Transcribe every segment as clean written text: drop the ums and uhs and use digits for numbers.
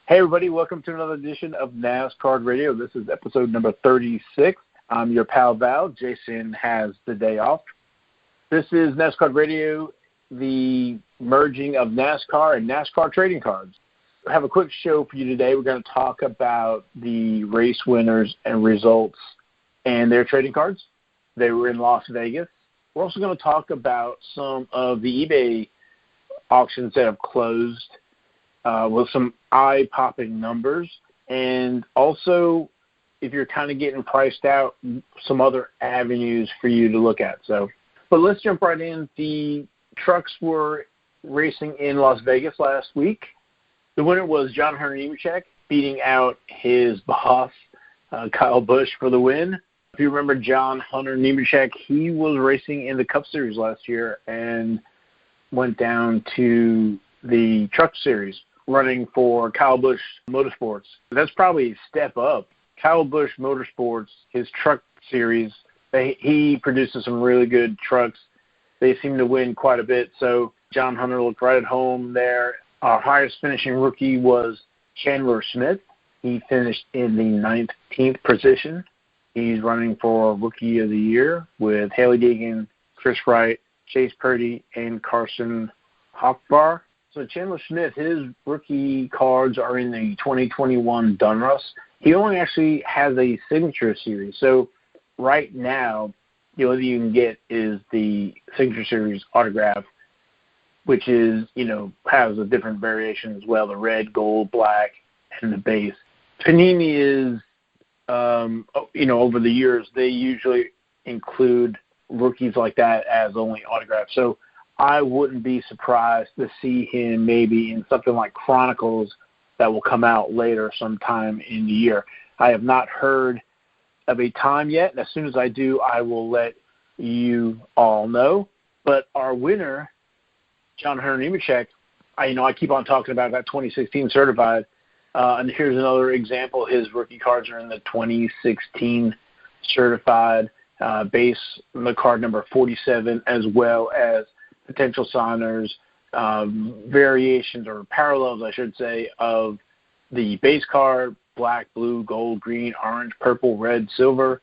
Hey, everybody. Welcome to another edition of NASCAR Radio. This is episode number 36. I'm your pal, Val. Jason has the day off. This is NASCAR Radio, the merging of NASCAR and NASCAR Trading Cards. I have a quick show for you today. We're going to talk about the race winners and results and their trading cards. They were in Las Vegas. We're also going to talk about some of the eBay auctions that have closed with some eye-popping numbers, and also, if you're kind of getting priced out, some other avenues for you to look at. But let's jump right in. The trucks were racing in Las Vegas last week. The winner was John Hunter Nemechek, beating out his boss, Kyle Busch, for the win. If you remember John Hunter Nemechek, he was racing in the Cup Series last year and went down to the Truck Series, running for Kyle Busch Motorsports. That's probably a step up. Kyle Busch Motorsports, his Truck Series, he produces some really good trucks. They seem to win quite a bit, so John Hunter looked right at home there. Our highest finishing rookie was Chandler Smith. He finished in the 19th position. He's running for Rookie of the Year with Haley Deegan, Chris Wright, Chase Purdy, and Carson Hochbar. So Chandler Smith, his rookie cards are in the 2021 Donruss. He only actually has a signature series. So right now, the only thing you can get is the signature series autograph, which is, has a different variation as well, the red, gold, black, and the base. Panini is, over the years, they usually include rookies like that as only autographs. So I wouldn't be surprised to see him maybe in something like Chronicles that will come out later sometime in the year. I have not heard of a time yet, and as soon as I do, I will let you all know. But our winner, John Hunter Nemechek, I keep on talking about that 2016 certified, and here's another example. His rookie cards are in the 2016 certified base, the card number 47, as well as potential signers, variations or parallels, I should say, of the base card: black, blue, gold, green, orange, purple, red, silver.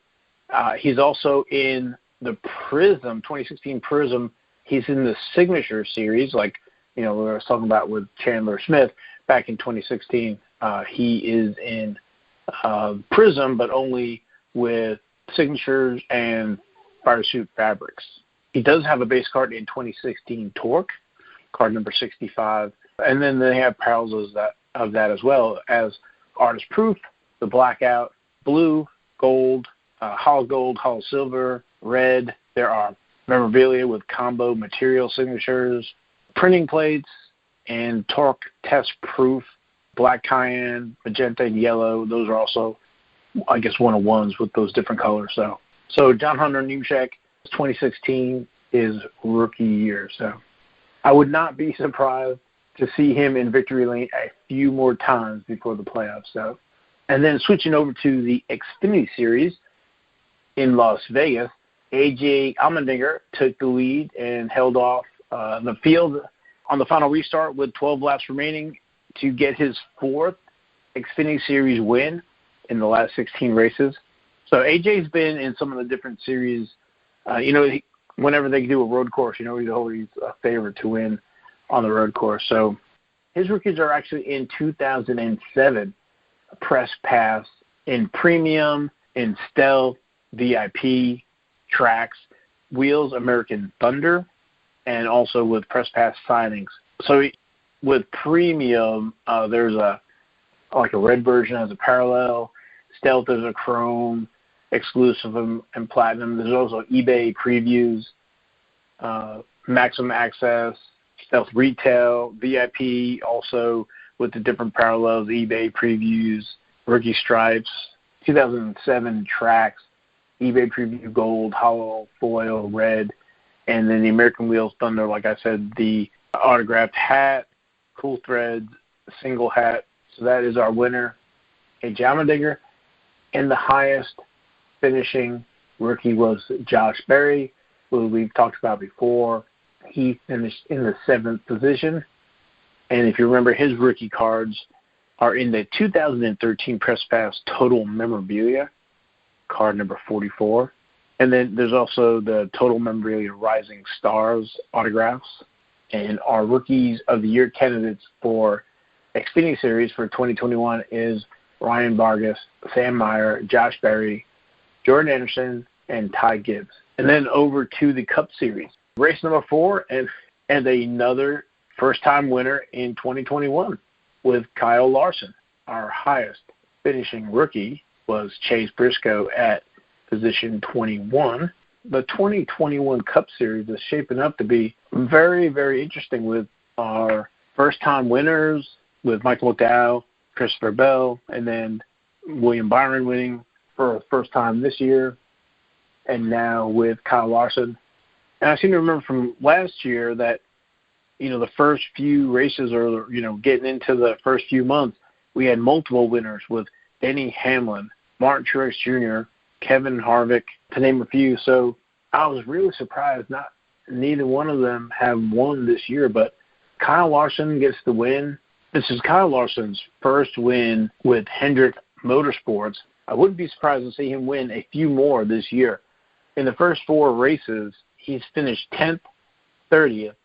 He's also in the Prism, 2016 Prism. He's in the Signature Series, like, we were talking about with Chandler Smith back in 2016. He is in Prism, but only with signatures and fire suit fabrics. He does have a base card in 2016 Torque, card number 65. And then they have parallels of that as well as Artist Proof, the Blackout, blue, gold, hollow silver, red. There are memorabilia with combo material signatures, printing plates, and Torque Test Proof, black cayenne, magenta, and yellow. Those are also, I guess, one-of-ones with those different colors. So John Hunter Nemechek, 2016 is rookie year. So I would not be surprised to see him in victory lane a few more times before the playoffs. So, and then switching over to the Xfinity Series in Las Vegas, A.J. Allmendinger took the lead and held off the field on the final restart with 12 laps remaining to get his fourth Xfinity Series win in the last 16 races. So AJ's been in some of the different series. Whenever they do a road course, he's always a favorite to win on the road course. So his rookies are actually in 2007 Press Pass, in Premium, in Stealth, VIP, Tracks, Wheels, American Thunder, and also with Press Pass signings. So with Premium, there's a red version as a parallel. Stealth is a chrome, exclusive and platinum. There's also eBay previews, Maximum Access, Stealth Retail, VIP, also with the different parallels, eBay previews, Rookie Stripes, 2007 Tracks, eBay preview gold, hollow foil red, and then the American Wheels Thunder, like I said, the autographed hat, cool threads, single hat. So that is our winner, A.J. Allmendinger. And the highest finishing rookie was Josh Berry, who we've talked about before. He finished in the 7th position. And if you remember his rookie cards, are in the 2013 Press Pass Total Memorabilia, card number 44. And then there's also the Total Memorabilia Rising Stars autographs. And our Rookies of the Year candidates for Xfinity Series for 2021 is Ryan Vargas, Sam Meyer, Josh Berry, Jordan Anderson, and Ty Gibbs. And then over to the Cup Series. Race number 4 and another first-time winner in 2021 with Kyle Larson. Our highest finishing rookie was Chase Briscoe at position 21. The 2021 Cup Series is shaping up to be very, very interesting with our first-time winners, with Michael McDowell, Christopher Bell, and then William Byron winning for the first time this year, and now with Kyle Larson. And I seem to remember from last year that, the first few races or, getting into the first few months, we had multiple winners with Denny Hamlin, Martin Truex Jr., Kevin Harvick, to name a few. So I was really surprised neither one of them have won this year, but Kyle Larson gets the win. This is Kyle Larson's first win with Hendrick Motorsports. I wouldn't be surprised to see him win a few more this year. In the first 4 races, he's finished 10th, 30th,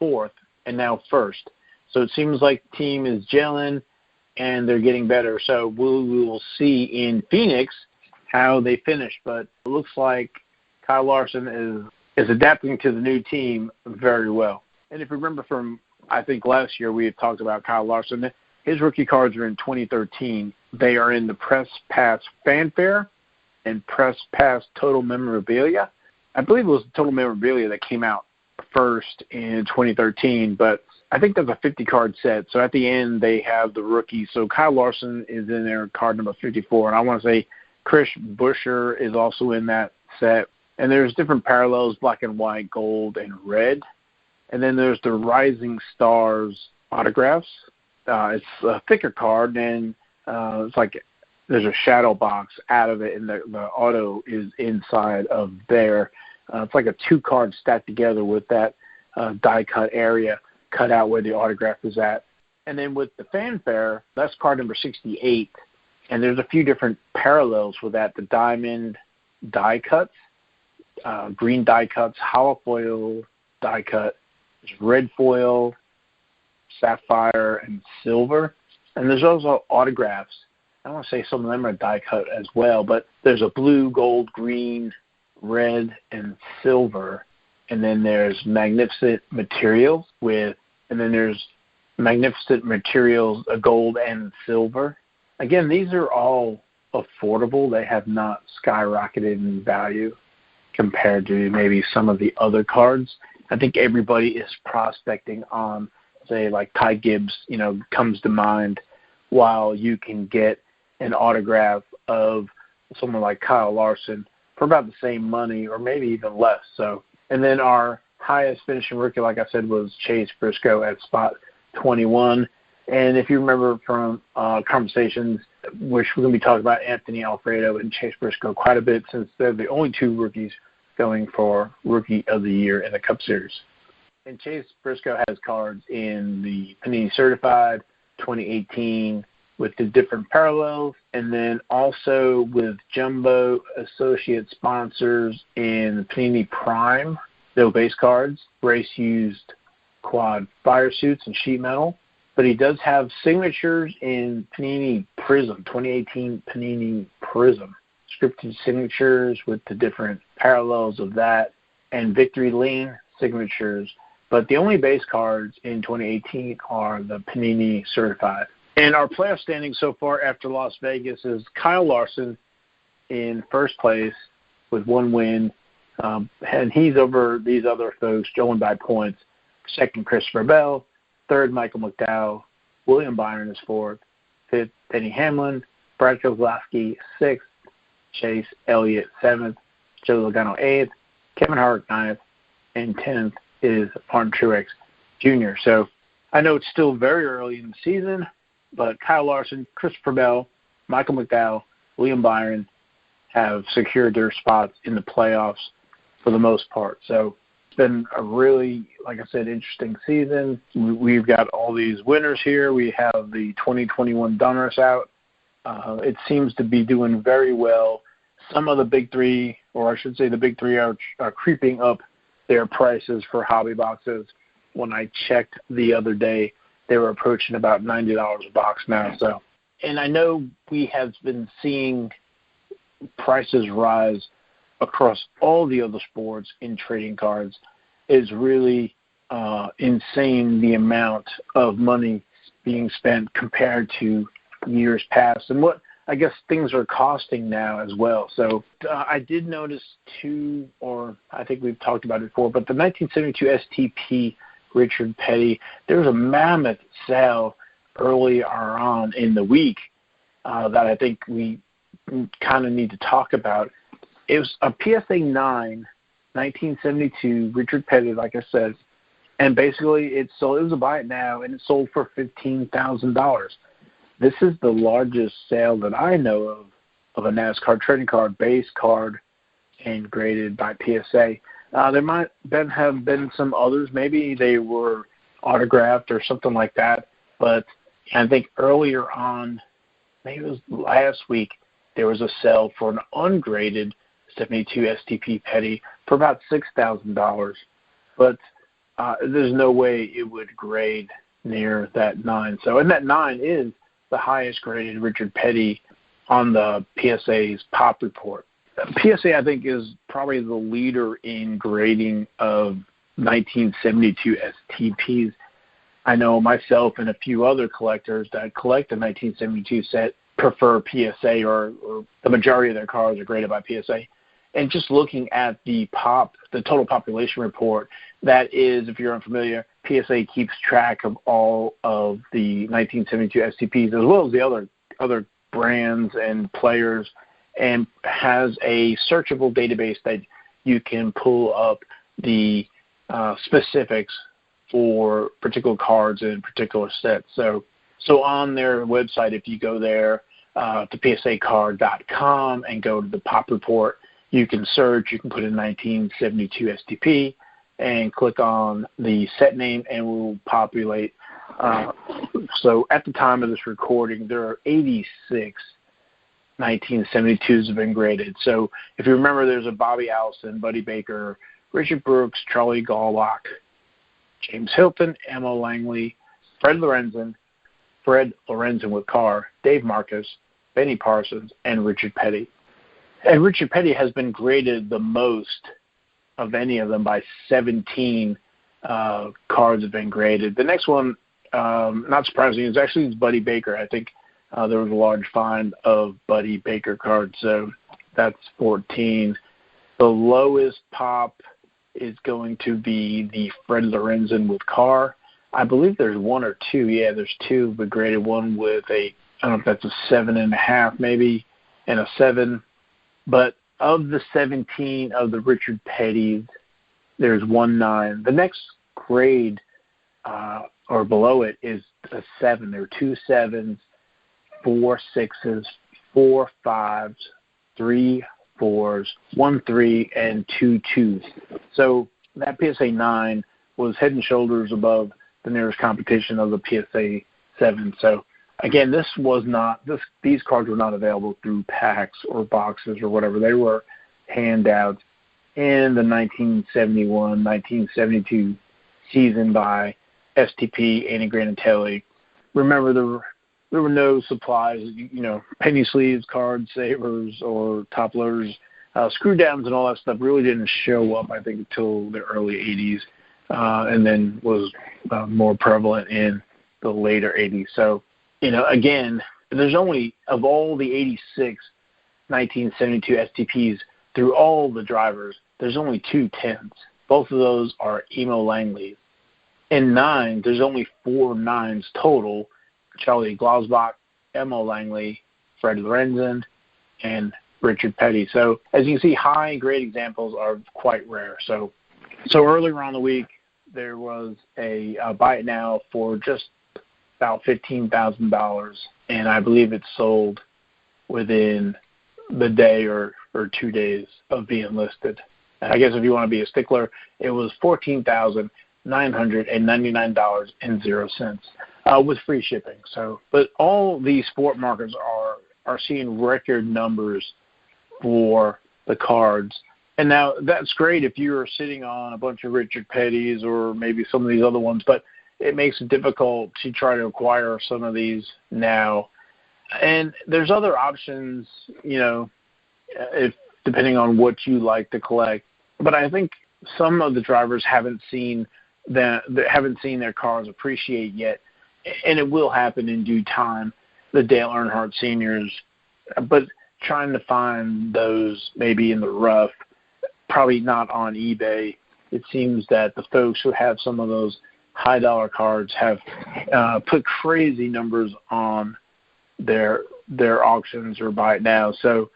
4th, and now 1st. So it seems like the team is gelling and they're getting better. So we will see in Phoenix how they finish. But it looks like Kyle Larson is adapting to the new team very well. And if you remember from, I think last year we had talked about Kyle Larson, his rookie cards are in 2013. They are in the Press Pass Fanfare and Press Pass Total Memorabilia. I believe it was the Total Memorabilia that came out first in 2013, but I think there's a 50-card set. So at the end, they have the rookies. So Kyle Larson is in there, card number 54. And I want to say Chris Buescher is also in that set. And there's different parallels, black and white, gold, and red. And then there's the Rising Stars autographs. It's a thicker card, and it's like there's a shadow box out of it, and the auto is inside of there. It's like a 2-card stacked together with that die-cut area cut out where the autograph is at. And then with the Fanfare, that's card number 68, and there's a few different parallels with that. The diamond die cuts, green die cuts, hollow foil die cut, there's red foil, sapphire, and silver. And there's also autographs. I want to say some of them are die cut as well, but there's a blue, gold, green, red, and silver. And then there's Magnificent Materials gold and silver. Again, these are all affordable. They have not skyrocketed in value compared to maybe some of the other cards. I think everybody is prospecting on, say, like Ty Gibbs, comes to mind, while you can get an autograph of someone like Kyle Larson for about the same money or maybe even less. So, and then our highest finishing rookie, like I said, was Chase Briscoe at spot 21. And if you remember from conversations, which we're going to be talking about Anthony Alfredo and Chase Briscoe quite a bit, since they're the only 2 rookies going for Rookie of the Year in the Cup Series. And Chase Briscoe has cards in the Panini Certified 2018 with the different parallels, and then also with Jumbo Associate sponsors in Panini Prime, no base cards, race-used quad fire suits and sheet metal. But he does have signatures in Panini Prism, 2018 Panini Prism, scripted signatures with the different parallels of that, and Victory Lane signatures. But the only base cards in 2018 are the Panini Certified. And our playoff standing so far after Las Vegas is Kyle Larson in first place with 1 win. And he's over these other folks, going by points. Second, Christopher Bell. Third, Michael McDowell. William Byron is 4th. 5th, Denny Hamlin. Brad Keselowski, 6th. Chase Elliott, 7th. Joe Logano, 8th. Kevin Harvick, 9th. And 10th is Martin Truex Jr. So I know it's still very early in the season, but Kyle Larson, Christopher Bell, Michael McDowell, William Byron have secured their spots in the playoffs for the most part. So been a really, like I said, interesting season. We've got all these winners here. We have the 2021 Donruss out. It seems to be doing very well. Some of the big three, or I should say the big three, are creeping up their prices for hobby boxes. When I checked the other day, they were approaching about $90 a box now. So, and I know we have been seeing prices rise across all the other sports in trading cards. Is really insane, the amount of money being spent compared to years past and what I guess things are costing now as well. So I did notice two, or I think we've talked about it before, but the 1972 STP Ricard Petty, there was a mammoth sale earlier on in the week that I think we kind of need to talk about. It was a PSA 9, 1972 Ricard Petty, like I said, and basically it sold. It was a buy it now, and it sold for $15,000. This is the largest sale that I know of a NASCAR trading card, base card, and graded by PSA. There might have been some others. Maybe they were autographed or something like that. But I think earlier on, maybe it was last week, there was a sale for an ungraded 72 STP Petty for about $6,000. But there's no way it would grade near that 9. So, and that 9 is the highest graded Ricard Petty on the PSA's Pop Report. PSA, I think, is probably the leader in grading of 1972 STPs. I know myself and a few other collectors that collect the 1972 set prefer PSA, or the majority of their cards are graded by PSA. And just looking at the total population report, that is, if you're unfamiliar, PSA keeps track of all of the 1972 STPs as well as the other brands and players, and has a searchable database that you can pull up the specifics for particular cards and particular sets. So on their website, if you go there to psacard.com and go to the Pop Report, you can search. You can put in 1972 STP and click on the set name, and we will populate. So at the time of this recording, there are 86 1972s have been graded. So if you remember, there's a Bobby Allison, Buddy Baker, Richard Brooks, Charlie Gaulock, James Hilton, Emma Langley, Fred Lorenzen with Carr, Dave Marcus, Benny Parsons, and Ricard Petty. And Ricard Petty has been graded the most of any of them by 17 cards have been graded. The next one, not surprising, is actually Buddy Baker. I think there was a large find of Buddy Baker cards, so that's 14. The lowest pop is going to be the Fred Lorenzen with Carr. I believe there's one or two. Yeah, there's two, but graded one with I don't know if that's a 7.5 maybe, and a 7. But of the 17 of the Ricard Petties, there's 1 9. The next grade or below it is a 7. There are 2 7s, 4 6s, 4 5s, 3 4s, 1 3, and 2 2s. So that PSA 9 was head and shoulders above the nearest competition of the PSA 7. So again, these cards were not available through packs or boxes or whatever. They were handouts in the 1971-1972 season by STP, Annie Granatelli. Remember, there were no supplies, penny sleeves, card savers, or top loaders. Screw downs and all that stuff really didn't show up, I think, until the early 80s, and then was more prevalent in the later 80s. So, again, there's only, of all the 86 1972 STPs through all the drivers, there's only 2 10s. Both of those are Emo Langleys. In 9, there's only 4 9s total: Charlie Glasbach, Emma Langley, Fred Lorenzen, and Ricard Petty. So as you can see, high grade examples are quite rare. So earlier on the week, there was a buy it now for just about $15,000, and I believe it sold within the day or 2 days of being listed. I guess if you want to be a stickler, it was $14,999.00 with free shipping. So, but all these sport markets are seeing record numbers for the cards. And now that's great if you're sitting on a bunch of Richard Petty's or maybe some of these other ones, but it makes it difficult to try to acquire some of these now. And there's other options, if depending on what you like to collect. But I think some of the drivers haven't seen their cars appreciate yet, and it will happen in due time. The Dale Earnhardt seniors, but trying to find those maybe in the rough, probably not on eBay. It seems that the folks who have some of those high dollar cards have put crazy numbers on their auctions or buy it now. So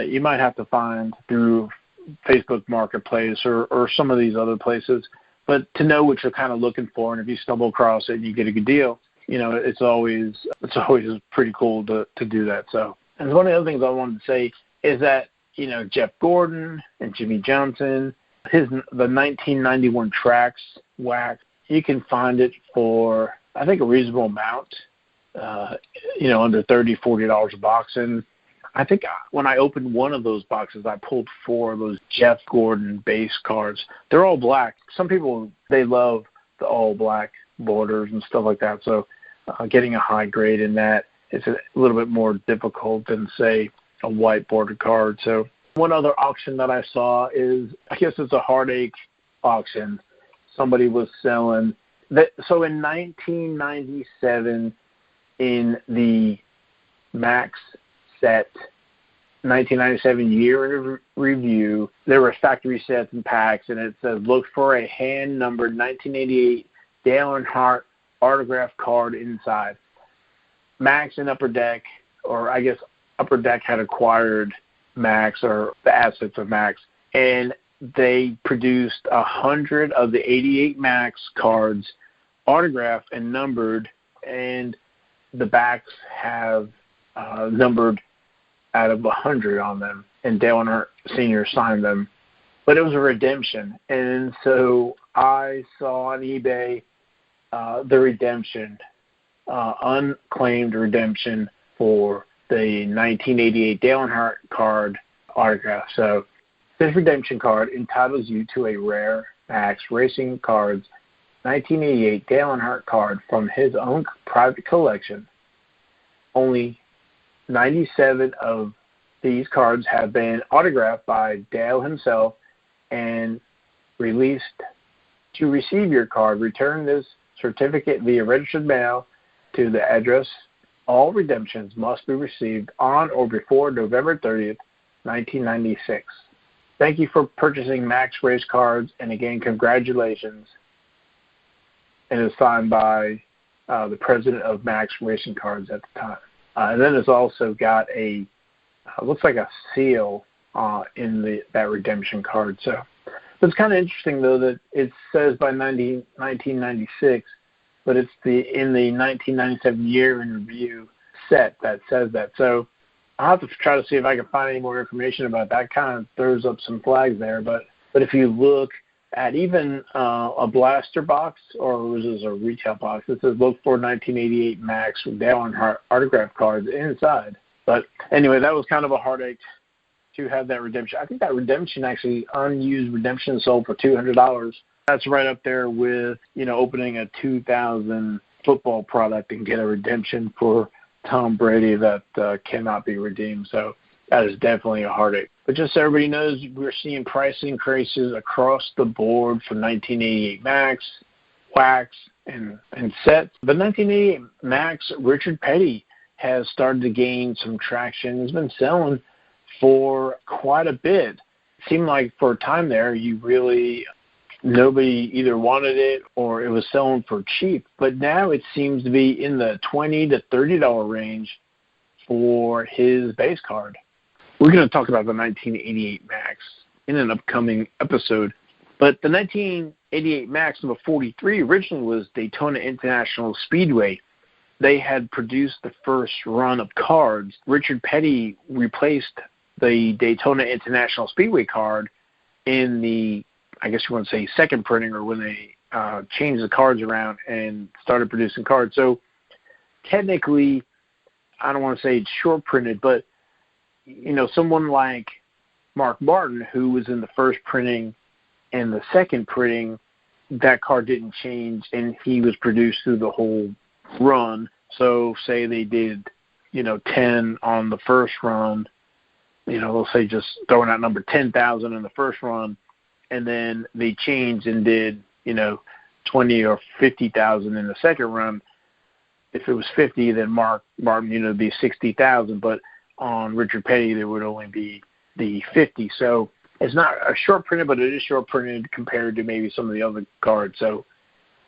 you might have to find through Facebook Marketplace or some of these other places. But to know what you're kind of looking for, and if you stumble across it and you get a good deal, it's always pretty cool to do that. So, and one of the other things I wanted to say is that Jeff Gordon and Jimmy Johnson, the 1991 Trax wax, you can find it for I think a reasonable amount, under $30, $40 a box. And I think when I opened one of those boxes, I pulled 4 of those Jeff Gordon base cards. They're all black. Some people, they love the all black borders and stuff like that. So getting a high grade in that is a little bit more difficult than, say, a white border card. So one other auction that I saw is, I guess it's a heartache auction. Somebody was selling that. So in 1997, in the Maxx set 1997 year in review, there were factory sets and packs, and it says, look for a hand-numbered 1988 Dale Earnhardt autograph card inside. Maxx and Upper Deck, or I guess Upper Deck had acquired Maxx or the assets of Maxx, and they produced 100 of the 88 Maxx cards autographed and numbered, and the backs have numbered out of 100 on them, and Dale Earnhardt Sr. signed them. But it was a redemption, and so I saw on eBay the redemption, unclaimed redemption for the 1988 Dale Earnhardt card autograph. So this redemption card entitles you to a rare Maxx Racing Cards 1988 Dale Earnhardt card from his own private collection. Only 97 of these cards have been autographed by Dale himself and released. To receive your card, return this certificate via registered mail to the address. All redemptions must be received on or before November 30th, 1996. Thank you for purchasing Maxx Race Cards, and again, congratulations. And it's signed by the president of Maxx Racing Cards at the time. And then it's also got looks like a seal in that redemption card. So it's kind of interesting, though, that it says by 1996, but it's in the 1997 year in review set that says that. So I'll have to try to see if I can find any more information about that. Kind of throws up some flags there. But if you look at even a blaster box, or this is a retail box, it says look for 1988 Maxx Dale Earnhardt autograph cards inside. But anyway, that was kind of a heartache to have that redemption. I think that redemption, actually, unused redemption, sold for $200. That's right up there with, opening a 2000 football product and get a redemption for Tom Brady that cannot be redeemed. So that is definitely a heartache. But just so everybody knows, we're seeing price increases across the board for 1988 Maxx, wax, and sets. The 1988 Maxx Richard Petty has started to gain some traction. He's been selling for quite a bit. It seemed like for a time there, nobody either wanted it or it was selling for cheap. But now it seems to be in the $20 to $30 range for his base card. We're going to talk about the 1988 Maxx in an upcoming episode. But the 1988 Maxx number 43 originally was Daytona International Speedway. They had produced the first run of cards. Richard Petty replaced the Daytona International Speedway card in the, I guess you want to say, second printing, or when they changed the cards around and started producing cards. So technically, I don't want to say it's short printed, but someone like Mark Martin, who was in the first printing and the second printing, that card didn't change, and he was produced through the whole run. So say they did, 10 on the first run, let's say just throwing out number 10,000 in the first run, and then they changed and did, 20 or 50,000 in the second run. If it was 50, then Mark Martin, it'd be 60,000. But on Ricard Petty, there would only be the 50. So it's not a short printed, but it is short printed compared to maybe some of the other cards. So,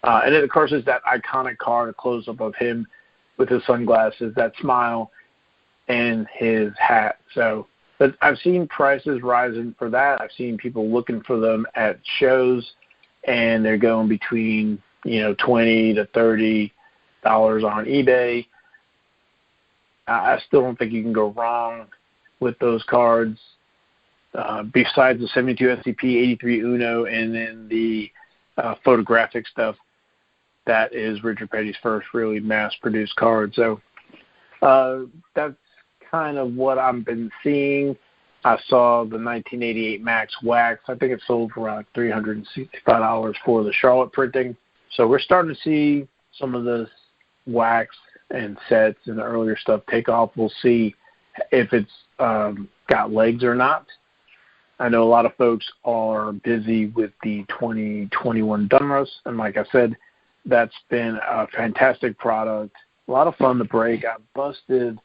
and then of course there's that iconic card, a close up of him with his sunglasses, that smile, and his hat. So, but I've seen prices rising for that. I've seen people looking for them at shows, and they're going between $20 to $30 on eBay. I still don't think you can go wrong with those cards. Besides the 72 STP, 83 Uno, and then the photographic stuff, that is Ricard Petty's first really mass-produced card. So that's kind of what I've been seeing. I saw the 1988 Maxx Wax. I think it sold for around $365 for the Charlotte printing. So we're starting to see some of this wax and sets and the earlier stuff take off. We'll see if it's got legs or not. I know a lot of folks are busy with the 2021 Donruss, and like I said, that's been a fantastic product. A lot of fun to break. I busted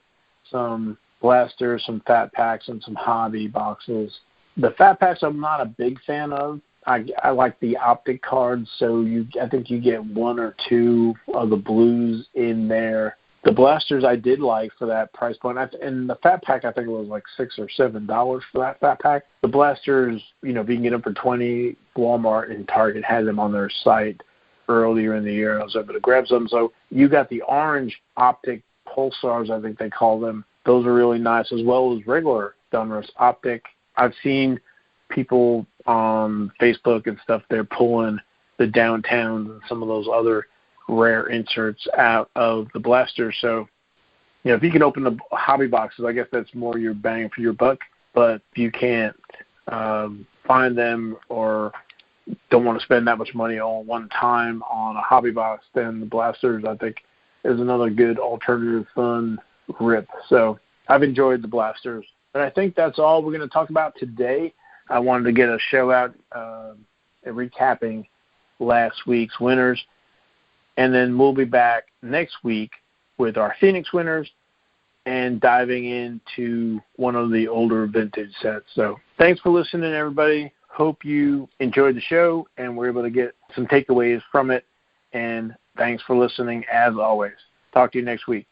some blasters, some fat packs, and some hobby boxes. The fat packs I'm not a big fan of. I like the optic cards, so I think you get one or two of the blues in there. The blasters I did like for that price point. And the fat pack, I think it was like $6 or $7 for that fat pack. The blasters, if you can get them for $20, Walmart and Target had them on their site earlier in the year, and I was able to grab some. So you got the orange optic pulsars, I think they call them. Those are really nice, as well as regular Donruss optic. I've seen people on Facebook and stuff, they're pulling the downtowns and some of those other rare inserts out of the blasters. So, if you can open the hobby boxes, I guess that's more your bang for your buck. But if you can't find them or don't want to spend that much money all one time on a hobby box, then the blasters, I think, is another good alternative fun rip. So I've enjoyed the blasters. But I think that's all we're going to talk about today. I wanted to get a show out recapping last week's winners. And then we'll be back next week with our Phoenix winners and diving into one of the older vintage sets. So thanks for listening, everybody. Hope you enjoyed the show and were able to get some takeaways from it. And thanks for listening, as always. Talk to you next week.